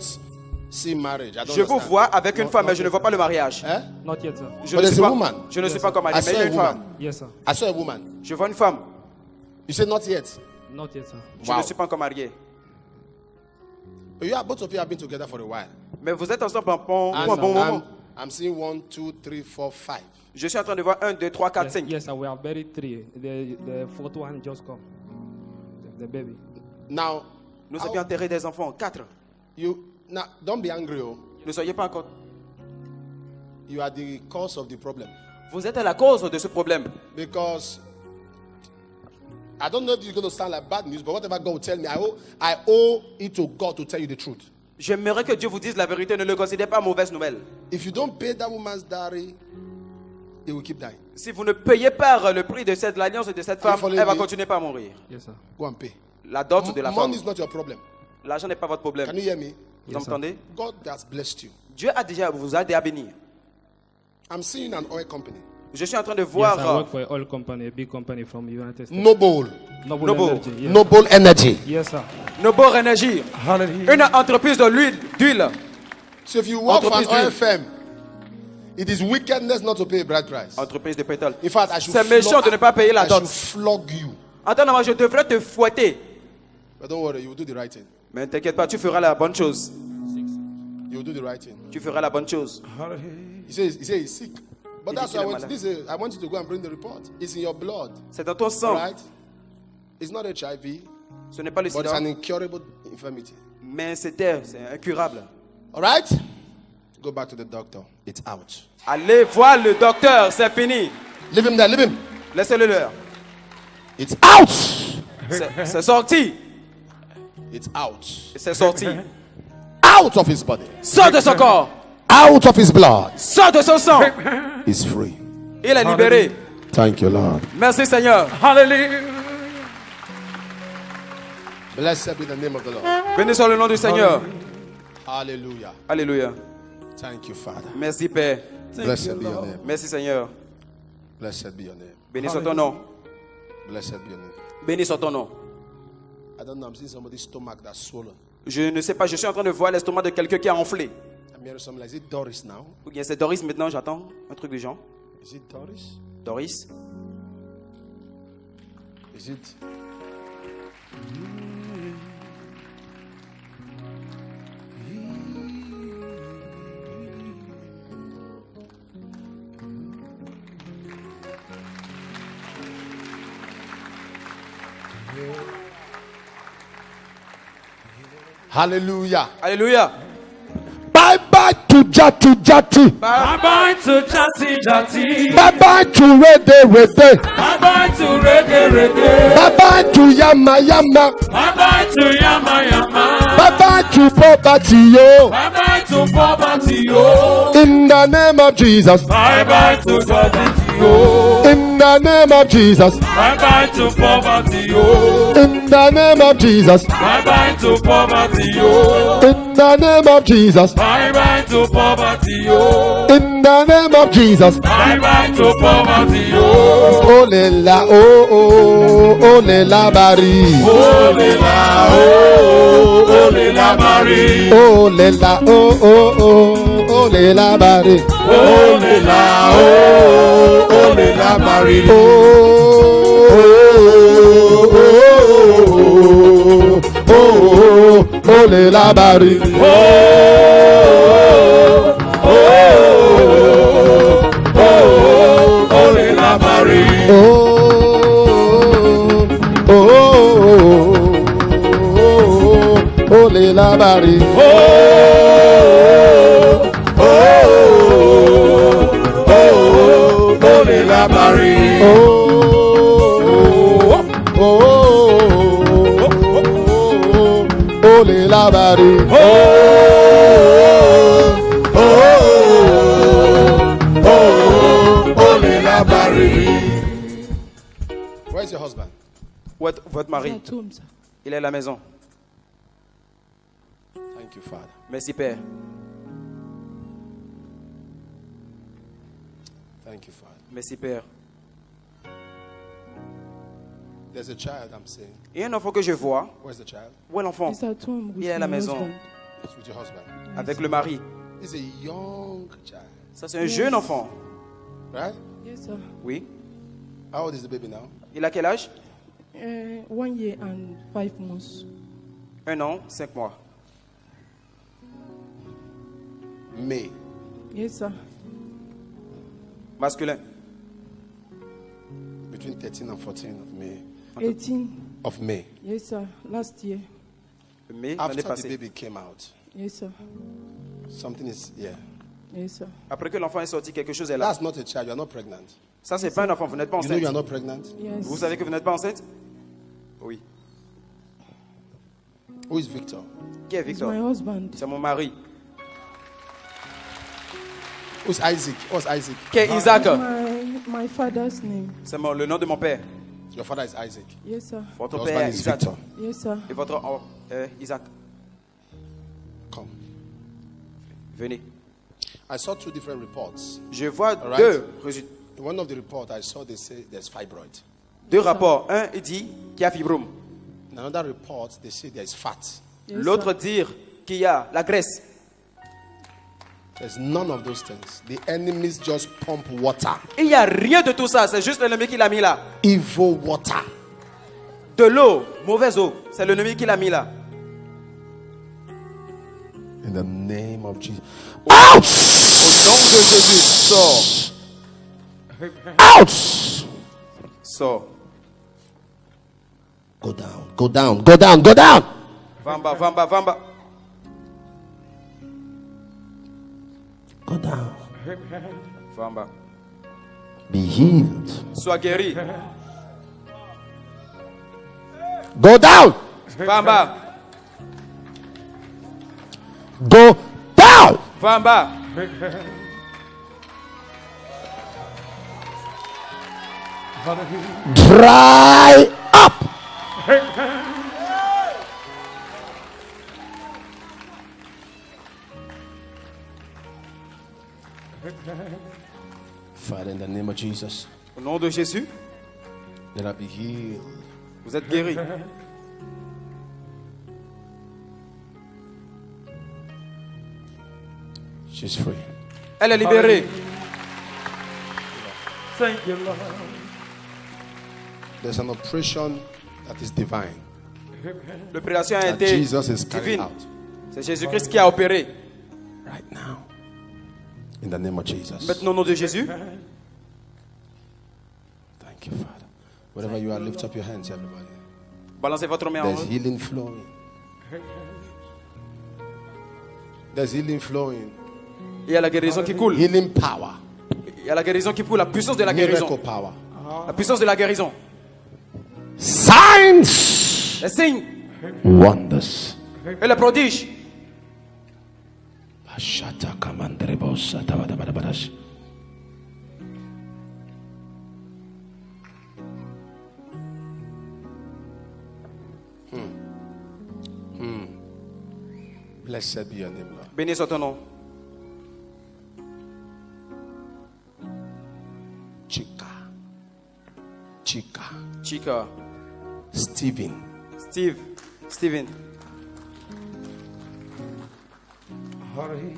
seeing marriage. I don't Je vous understand. vois avec une femme, mais je ne vois pas le mariage. Not yet, sir. Je But ne there's suis a pas, woman. je ne suis pas encore marié, I mais il y saw a a une woman. femme. Yes, sir. I saw a woman. Je vois une femme. You said not yet. Not yet, sir. Je ne suis pas encore marié. But you are, both of you have been together for a while. Mais vous êtes ensemble pour un And bon moment. I'm seeing 1, 2, 3, 4, 5. Je suis en train de voir 1, 2, 3, 4, 5. Yes, sir. We are buried 3. The fourth one just come. The baby. Now, nous avions enterré des enfants. 4. Now, don't be angry. Oh. Ne soyez pas encore. You are the cause of the problem. Vous êtes à la cause de ce problème. Because I don't know if you're going to sound like bad news, but whatever God will tell me, I owe it to God to tell you the truth. J'aimerais que Dieu vous dise la vérité. Ne le considérez pas mauvaise nouvelle. If you don't pay that woman's dowry, it will keep dying. Si vous ne payez pas le prix de cette alliance de cette femme, elle va continuer à mourir. Yes, sir. Go and pay. La dot de la femme. Money is not your problem. L'argent n'est pas votre problème. Can you hear me? Vous m'entendez? God has blessed you. Dieu vous a déjà béni. I'm seeing an oil company. Je suis en train de voir. Yes, I work for an oil company, a big company from United States. Noble. Noble Energy. Yes. Noble Energy. Yes, sir. Noble Energy. Une entreprise de l'huile. So if you work for an oil firm, it is wickedness not to pay a bride price. Entreprise de pétrole. In fact, I should C'est méchant de ne pas payer la dot. Flog you. Attends, je devrais te fouetter. But don't worry, you will do the right thing. Mais ne t'inquiète pas, tu feras la bonne chose. You will do the right thing. Tu feras la bonne chose. He says he's sick. But that's why I want you to go and bring the report. It's in your blood. C'est dans ton sang. Right? It's not HIV. Ce n'est pas le but it's sida. an incurable infirmity. Mais c'est incurable. All right? Go back to the doctor. It's out. Allez voir le docteur, c'est fini. Leave him there, leave him. Laissez-le là. It's out. C'est sorti. It's out. C'est sorti. Out of his body. Sort de son corps. Out of his blood. Sort de son sang. He's free. Il est libéré. Thank you, Lord. Merci Seigneur. Hallelujah. Blessed be the name of the Lord. Béni soit le nom du Seigneur. Hallelujah. Alléluia. Thank you, Father. Merci Père. Blessed be your name. Merci Seigneur. Blessed be your name. Béni soit ton nom. Blessed be your name. Béni soit ton nom. I don't know, I'm seeing somebody's stomach that's swollen. Je ne sais pas, je suis en train de voir l'estomac de quelqu'un qui a enflé. I'm hearing something like, is it Doris now? Ou bien c'est Doris maintenant, j'attends un truc du genre. Is it Doris? Doris. Is it? Hallelujah. Alléluia. Bye bye to Jati Jati. Bye bye to Jati Jati. Bye bye to Rede Rede. Bye bye to Rede Rede. Bye bye to Yama Yama. Bye bye to Yama Yama. Bye bye to poverty yo. Bye bye to poverty yo. In the name of Jesus. Bye bye to poverty yo. In the name of Jesus. Bye bye to poverty yo. In the name of Jesus. Bye bye to poverty yo. In the name of Jesus. Bye bye to poverty yo. In In the name of Jesus. Bye-bye to poverty, oh. Oh, lela, oh, oh, oh, lela, bari. Oh, lela, oh, oh, lela, Marie. Oh, lela, oh, oh, oh, oh, lela, bari. Oh, lela, oh, oh, lela, Marie. Oh, oh, oh, oh, oh, lela, bari. Marie. Oh, oh, oh, oh, oh, lela, bari. Oh, oh, oh, oh, lela, Marie. Oh, oh, oh, lela, bari. Where's your husband? Votre mari. Il est à la maison. Thank you, Father. Merci, Père. Thank you, Father. Merci, Père. There's a child I'm seeing. Il y a un enfant que je vois. Where's the child? Où est l'enfant? Il est à la maison. It's with your husband. Avec le mari. It's a young child. Ça, c'est un jeune enfant. Right? Yes, sir. Oui. How old is the baby now? Il a quel âge? 1 year and 5 months. 1 an, 5 mois. May. Yes, sir. Masculin. Between 13 and 14 of May. 18. Of May. Yes, sir. Last year. Mai, l'année After the passée. baby came out, Yes, sir. something is here. Yes, sir. Après que l'enfant est sorti, quelque chose est là. That's not a child. You are not pregnant. Ça, c'est pas un enfant. Vous n'êtes pas You know you are enceinte. not pregnant? Yes. Vous savez que vous n'êtes pas enceinte? Oui. Who is Victor? Qui est It's Victor? my husband. C'est mon mari. Who's Isaac? What's Isaac? Qui est Isaac? My father's name. C'est le nom de mon père. Your father is Isaac. Yes, sir. Votre Your père husband est is Isaac. Victor. Yes, sir. Et votre Isaac. Come. Venez. I saw 2 different reports. Je vois All right? deux résultats. In one of the reports, I saw they say there's fibroid. Deux rapports. Un, il dit qu'il y a fibrome. In another report, they say there's fat. Yes, L'autre sir. dire qu'il y a la graisse. There's none of those things. The enemies just pump water. Il n'y a rien de tout ça. C'est juste l'ennemi qui l'a mis là. Evil water. De l'eau, mauvaise eau. C'est l'ennemi qui l'a mis là. In the name of Jesus. Au nom de Jésus, sors. Out! Sors. Go down, go down, go down, go down. Vamba, vamba, vamba. Go down. Vamba. Be healed. Sois guéri. Go down. Vamba. Go down. Vamba. Dry up. Father, in the name of Jesus, Au nom de Jésus, let her be healed. vous êtes guéri. She's free. Elle est libérée. Thank you, Lord. There's an operation that is divine. L'opération a That été Jesus is carrying divine. out C'est Jésus-Christ qui a opéré. right now. In the name of Jesus. Maintenant, au nom de Jésus, Thank you, Father. Wherever you are, lift up your hands, everybody. balancez votre main en There's haut. healing flowing. There's healing flowing. Il y a la guérison qui coule. Healing power. Il y a la guérison qui coule, la puissance de la guérison. Miracle power. La puissance de la guérison. Signs. Les signes Wonders. et les prodiges. Ashata kamandrebo satabadabadabadas. Blessed be your name, Lord. Béni soit ton nom. Chika. Steven. Steven. Hurry.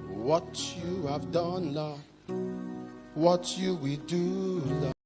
What you have done, Lord, what you will do, Lord.